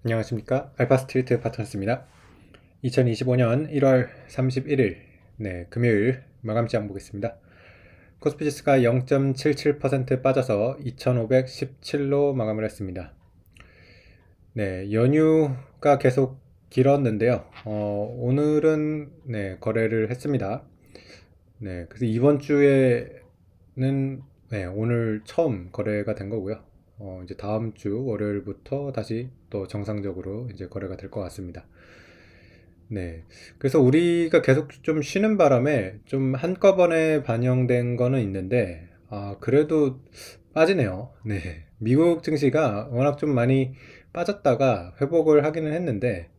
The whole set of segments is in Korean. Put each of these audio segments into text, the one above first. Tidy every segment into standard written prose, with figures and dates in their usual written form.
안녕하십니까. 알파스트리트 파트너스입니다. 2025년 1월 31일 금요일 마감시장 보겠습니다. 코스피지수가 0.77% 빠져서 2517로 마감을 했습니다. 연휴가 계속 길었는데요. 오늘은 거래를 했습니다. 그래서 이번 주에는 오늘 처음 거래가 된 거고요. 이제 다음 주 월요일부터 다시 또 정상적으로 이제 거래가 될 것 같습니다. 그래서 우리가 계속 좀 쉬는 바람에 좀 한꺼번에 반영된 거는 있는데, 그래도 빠지네요. 미국 증시가 워낙 좀 많이 빠졌다가 회복을 하기는 했는데,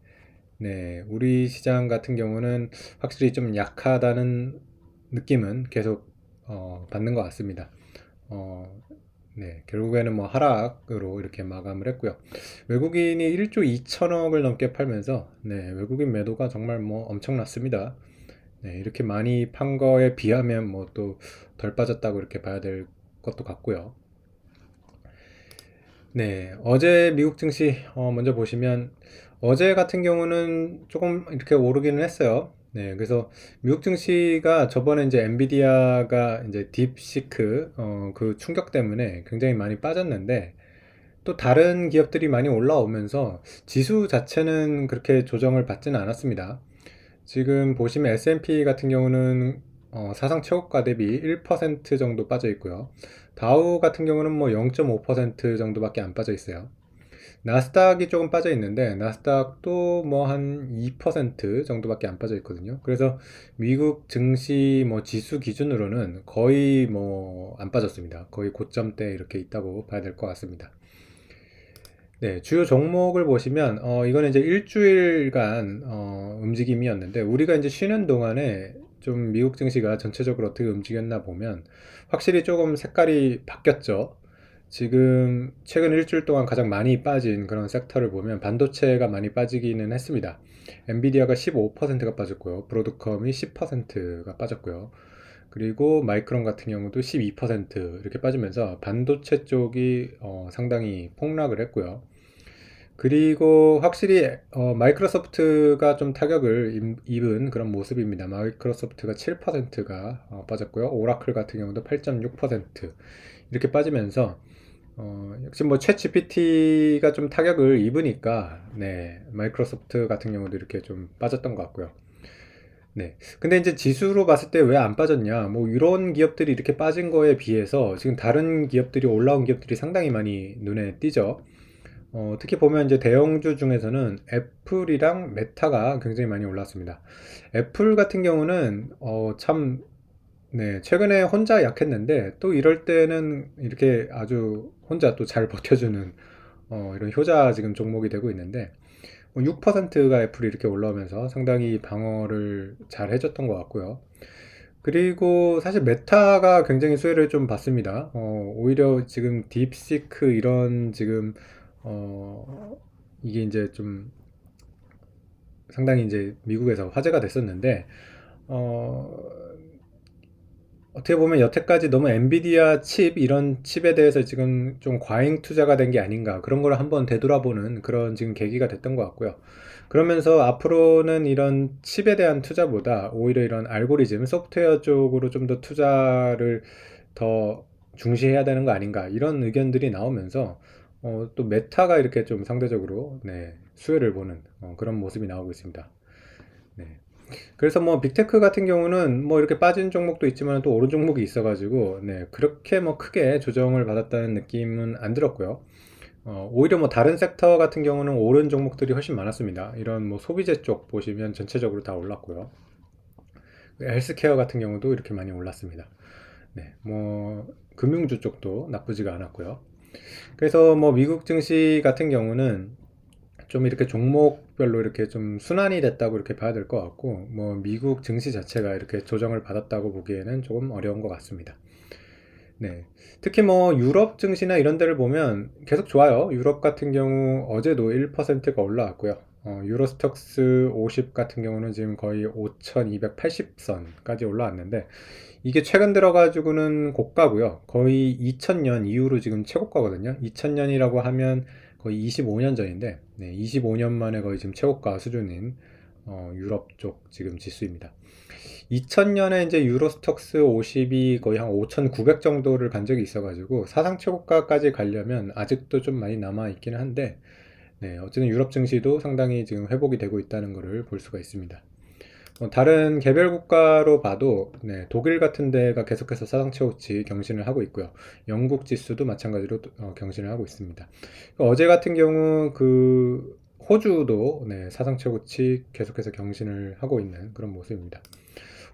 우리 시장 같은 경우는 확실히 좀 약하다는 느낌은 계속 받는 것 같습니다. 어, 결국에는 뭐 하락으로 이렇게 마감을 했고요. 외국인이 1조 2천억을 넘게 팔면서 외국인 매도가 정말 뭐 엄청났습니다. 이렇게 많이 판 거에 비하면 뭐 또 덜 빠졌다고 이렇게 봐야 될 것도 같고요. 어제 미국 증시 먼저 보시면 어제 같은 경우는 조금 이렇게 오르기는 했어요. 그래서 미국 증시가 저번에 이제 엔비디아가 이제 딥시크 그 충격 때문에 굉장히 많이 빠졌는데 또 다른 기업들이 많이 올라오면서 지수 자체는 그렇게 조정을 받지는 않았습니다. 지금 보시면 S&P 같은 경우는 사상 최고가 대비 1% 정도 빠져 있고요. 다우 같은 경우는 뭐 0.5% 정도밖에 안 빠져 있어요. 나스닥이 조금 빠져 있는데 나스닥도 뭐 한 2% 정도밖에 안 빠져 있거든요. 그래서 미국 증시 뭐 지수 기준으로는 거의 뭐 안 빠졌습니다. 거의 고점대 이렇게 있다고 봐야 될 것 같습니다. 주요 종목을 보시면 이거는 이제 일주일간 움직임이었는데 우리가 이제 쉬는 동안에 좀 미국 증시가 전체적으로 어떻게 움직였나 보면 확실히 조금 색깔이 바뀌었죠. 지금 최근 일주일 동안 가장 많이 빠진 그런 섹터를 보면 반도체가 많이 빠지기는 했습니다. 엔비디아가 15%가 빠졌고요. 브로드컴이 10%가 빠졌고요. 그리고 마이크론 같은 경우도 12% 이렇게 빠지면서 반도체 쪽이 상당히 폭락을 했고요. 그리고 확실히 마이크로소프트가 좀 타격을 입은 그런 모습입니다. 마이크로소프트가 7%가 빠졌고요. 오라클 같은 경우도 8.6% 이렇게 빠지면서 역시 뭐 챗GPT가 좀 타격을 입으니까 마이크로소프트 같은 경우도 이렇게 좀 빠졌던 것 같고요. 근데 이제 지수로 봤을 때 왜 안 빠졌냐? 뭐 이런 기업들이 이렇게 빠진 거에 비해서 지금 다른 기업들이 올라온 기업들이 상당히 많이 눈에 띄죠. 특히 보면 이제 대형주 중에서는 애플이랑 메타가 굉장히 많이 올랐습니다. 애플 같은 경우는 참 최근에 혼자 약했는데 또 이럴 때는 이렇게 아주 혼자 또 잘 버텨주는 이런 효자 지금 종목이 되고 있는데 6%가 애플이 이렇게 올라오면서 상당히 방어를 잘 해줬던 것 같고요. 그리고 사실 메타가 굉장히 수혜를 좀 받습니다. 오히려 지금 딥시크 이런 지금 어, 이게 이제 좀 상당히 이제 미국에서 화제가 됐었는데 어, 어떻게 보면 여태까지 너무 엔비디아 칩 이런 칩에 대해서 지금 좀 과잉 투자가 된 게 아닌가 그런 걸 한번 되돌아보는 그런 지금 계기가 됐던 것 같고요. 그러면서 앞으로는 이런 칩에 대한 투자보다 오히려 이런 알고리즘 소프트웨어 쪽으로 좀 더 투자를 더 중시해야 되는 거 아닌가 이런 의견들이 나오면서 또 메타가 이렇게 좀 상대적으로 수혜를 보는 그런 모습이 나오고 있습니다. 네. 그래서 뭐 빅테크 같은 경우는 뭐 이렇게 빠진 종목도 있지만 또 오른 종목이 있어가지고 그렇게 뭐 크게 조정을 받았다는 느낌은 안 들었고요. 오히려 뭐 다른 섹터 같은 경우는 오른 종목들이 훨씬 많았습니다. 이런 뭐 소비재 쪽 보시면 전체적으로 다 올랐고요. 헬스케어 같은 경우도 이렇게 많이 올랐습니다. 뭐 금융주 쪽도 나쁘지가 않았고요. 그래서 뭐 미국 증시 같은 경우는 좀 이렇게 종목별로 이렇게 좀 순환이 됐다고 이렇게 봐야 될 것 같고, 뭐 미국 증시 자체가 이렇게 조정을 받았다고 보기에는 조금 어려운 것 같습니다. 특히 뭐 유럽 증시나 이런 데를 보면 계속 좋아요. 유럽 같은 경우 어제도 1%가 올라왔고요. 유로스톡스 50 같은 경우는 지금 거의 5,280선까지 올라왔는데, 이게 최근 들어가지고는 고가고요. 거의 2000년 이후로 지금 최고가거든요. 2000년이라고 하면 거의 25년 전인데, 25년 만에 거의 지금 최고가 수준인 유럽 쪽 지금 지수입니다. 2000년에 이제 유로스톡스 50이 거의 한 5,900 정도를 간 적이 있어가지고 사상 최고가까지 가려면 아직도 좀 많이 남아 있기는 한데, 어쨌든 유럽 증시도 상당히 지금 회복이 되고 있다는 것을 볼 수가 있습니다. 다른 개별 국가로 봐도 독일 같은 데가 계속해서 사상 최고치 경신을 하고 있고요. 영국 지수도 마찬가지로 경신을 하고 있습니다. 어제 같은 경우 그 호주도 사상 최고치 계속해서 경신을 하고 있는 그런 모습입니다.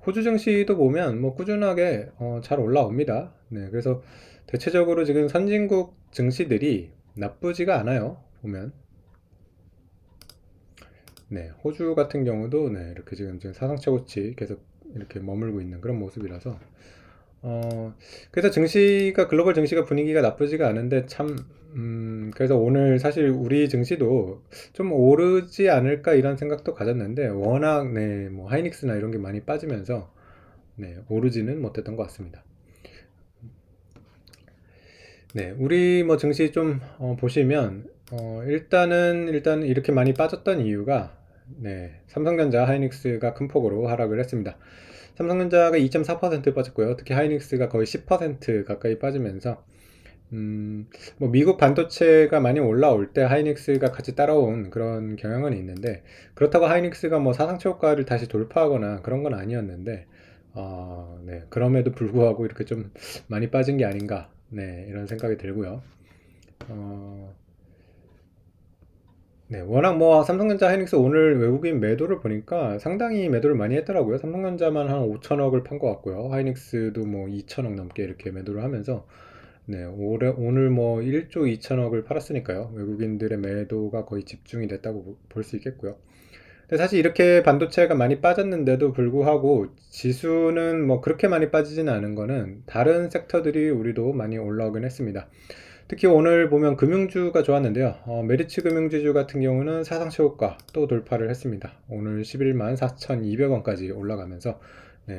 호주 증시도 보면 뭐 꾸준하게 잘 올라옵니다. 그래서 대체적으로 지금 선진국 증시들이 나쁘지가 않아요. 보면 호주 같은 경우도 이렇게 지금 사상 최고치 계속 이렇게 머물고 있는 그런 모습이라서 그래서 증시가 글로벌 증시가 분위기가 나쁘지가 않은데 참 그래서 오늘 사실 우리 증시도 좀 오르지 않을까 이런 생각도 가졌는데 워낙 뭐 하이닉스나 이런 게 많이 빠지면서 오르지는 못했던 것 같습니다. 우리 뭐 증시 좀 보시면 일단 이렇게 많이 빠졌던 이유가 삼성전자, 하이닉스가 큰 폭으로 하락을 했습니다. 삼성전자가 2.4% 빠졌고요. 특히 하이닉스가 거의 10% 가까이 빠지면서 뭐 미국 반도체가 많이 올라올 때 하이닉스가 같이 따라온 그런 경향은 있는데 그렇다고 하이닉스가 뭐 사상 최고가를 다시 돌파하거나 그런 건 아니었는데 그럼에도 불구하고 이렇게 좀 많이 빠진 게 아닌가 이런 생각이 들고요. 어, 워낙 뭐 삼성전자, 하이닉스 오늘 외국인 매도를 보니까 상당히 매도를 많이 했더라고요. 삼성전자만 한 5천억을 판 것 같고요. 하이닉스도 뭐 2천억 넘게 이렇게 매도를 하면서 오늘 뭐 1조 2천억을 팔았으니까요. 외국인들의 매도가 거의 집중이 됐다고 볼 수 있겠고요. 근데 사실 이렇게 반도체가 많이 빠졌는데도 불구하고 지수는 뭐 그렇게 많이 빠지지는 않은 거는 다른 섹터들이 우리도 많이 올라오긴 했습니다. 특히 오늘 보면 금융주가 좋았는데요. 메리츠 금융지주 같은 경우는 사상 최고가 또 돌파를 했습니다. 오늘 11만 4,200원까지 올라가면서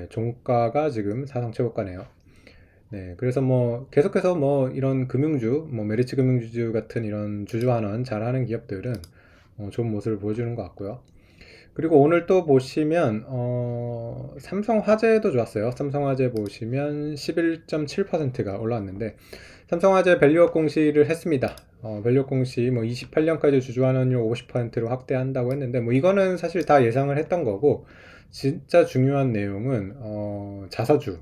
종가가 지금 사상 최고가네요. 그래서 뭐 계속해서 뭐 이런 금융주, 뭐 메리츠 금융지주 같은 이런 주주환원 잘하는 기업들은 좋은 모습을 보여주는 것 같고요. 그리고 오늘 또 보시면 삼성화재도 좋았어요. 삼성화재 보시면 11.7%가 올라왔는데 삼성화재 밸류업 공시를 했습니다. 밸류업 공시 뭐 28년까지 주주환원율 50%로 확대한다고 했는데 뭐 이거는 사실 다 예상을 했던 거고 진짜 중요한 내용은 자사주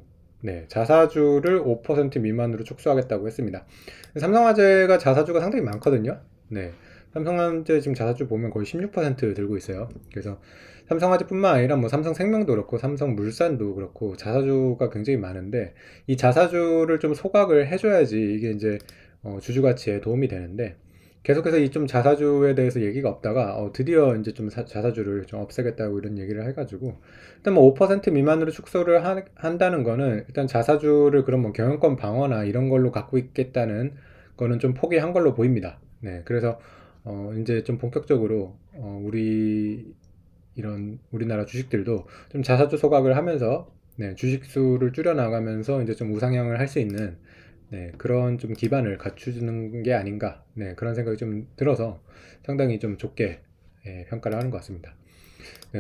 자사주를 5% 미만으로 축소하겠다고 했습니다. 삼성화재가 자사주가 상당히 많거든요. 삼성화재 지금 자사주 보면 거의 16% 들고 있어요. 그래서 삼성화재뿐만 아니라 뭐 삼성생명도 그렇고 삼성물산도 그렇고 자사주가 굉장히 많은데 이 자사주를 좀 소각을 해줘야지 이게 이제 주주 가치에 도움이 되는데 계속해서 이 좀 자사주에 대해서 얘기가 없다가 드디어 이제 좀 자사주를 좀 없애겠다고 이런 얘기를 해가지고 일단 뭐 5% 미만으로 축소를 한다는 거는 일단 자사주를 그런 뭐 경영권 방어나 이런 걸로 갖고 있겠다는 거는 좀 포기한 걸로 보입니다. 그래서 이제 좀 본격적으로 이런 우리나라 주식들도 좀 자사주 소각을 하면서 주식 수를 줄여 나가면서 이제 좀 우상향을 할 수 있는 그런 좀 기반을 갖추는 게 아닌가 그런 생각이 좀 들어서 상당히 좀 좋게 평가를 하는 것 같습니다.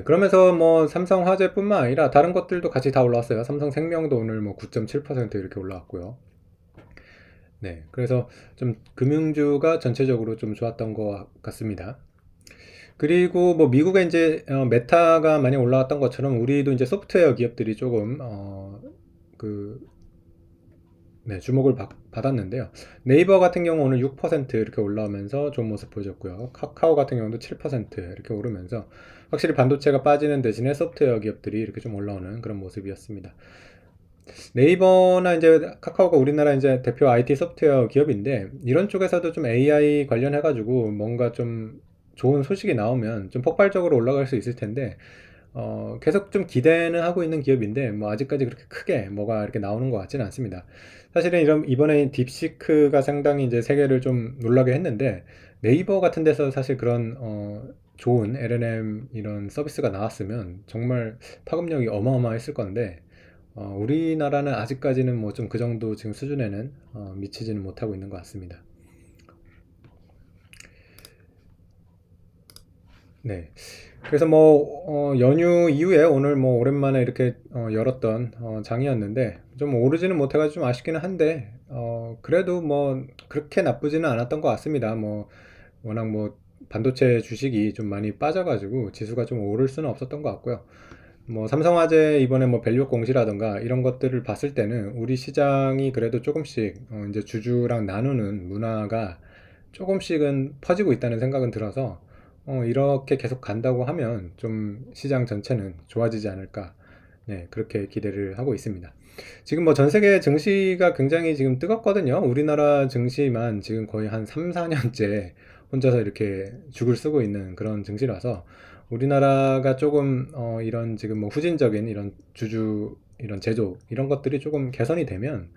그러면서 뭐 삼성화재뿐만 아니라 다른 것들도 같이 다 올라왔어요. 삼성생명도 오늘 뭐 9.7% 이렇게 올라왔고요. 그래서 좀 금융주가 전체적으로 좀 좋았던 것 같습니다. 그리고 뭐 미국에 이제 메타가 많이 올라왔던 것처럼 우리도 이제 소프트웨어 기업들이 조금 그 주목을 받았는데요. 네이버 같은 경우 오늘 6% 이렇게 올라오면서 좋은 모습 보여줬고요. 카카오 같은 경우도 7% 이렇게 오르면서 확실히 반도체가 빠지는 대신에 소프트웨어 기업들이 이렇게 좀 올라오는 그런 모습이었습니다. 네이버나 이제 카카오가 우리나라 이제 대표 IT 소프트웨어 기업인데 이런 쪽에서도 좀 AI 관련해가지고 뭔가 좀 좋은 소식이 나오면 좀 폭발적으로 올라갈 수 있을 텐데 계속 좀 기대는 하고 있는 기업인데 뭐 아직까지 그렇게 크게 뭐가 이렇게 나오는 것 같지는 않습니다. 사실은 이런 이번에 딥시크가 상당히 이제 세계를 좀 놀라게 했는데 네이버 같은 데서 사실 그런 좋은 LLM 이런 서비스가 나왔으면 정말 파급력이 어마어마했을 건데 우리나라는 아직까지는 뭐 좀 그 정도 지금 수준에는 미치지는 못하고 있는 것 같습니다. 네. 그래서 연휴 이후에 오늘 오랜만에 이렇게 열었던 장이었는데 좀 오르지는 못해가지고 좀 아쉽기는 한데 그래도 그렇게 나쁘지는 않았던 것 같습니다. 워낙 반도체 주식이 좀 많이 빠져가지고 지수가 좀 오를 수는 없었던 것 같고요. 삼성화재 이번에 밸류 공시라던가 이런 것들을 봤을 때는 우리 시장이 그래도 조금씩 이제 주주랑 나누는 문화가 조금씩은 퍼지고 있다는 생각은 들어서 이렇게 계속 간다고 하면 좀 시장 전체는 좋아지지 않을까. 네, 그렇게 기대를 하고 있습니다. 지금 전 세계 증시가 굉장히 지금 뜨겁거든요. 우리나라 증시만 지금 거의 한 3, 4년째 혼자서 이렇게 죽을 쓰고 있는 그런 증시라서 우리나라가 조금 이런 지금 후진적인 이런 주주 이런 제조 이런 것들이 조금 개선이 되면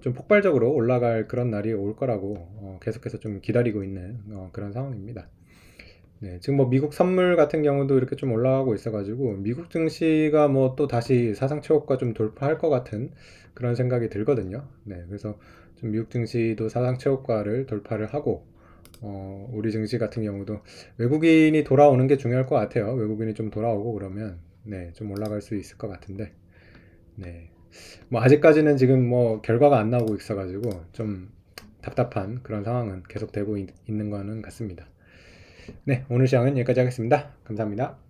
좀 폭발적으로 올라갈 그런 날이 올 거라고 계속해서 좀 기다리고 있는 그런 상황입니다. 네, 지금 미국 선물 같은 경우도 이렇게 좀 올라가고 있어가지고 미국 증시가 또 다시 사상 최고가 좀 돌파할 것 같은 그런 생각이 들거든요. 네, 그래서 좀 미국 증시도 사상 최고가를 돌파를 하고 우리 증시 같은 경우도 외국인이 돌아오는 게 중요할 것 같아요. 외국인이 좀 돌아오고 그러면 네, 좀 올라갈 수 있을 것 같은데 네, 아직까지는 지금 결과가 안 나오고 있어가지고 좀 답답한 그런 상황은 계속되고 있는 거는 같습니다. 네, 오늘 시황은 여기까지 하겠습니다. 감사합니다.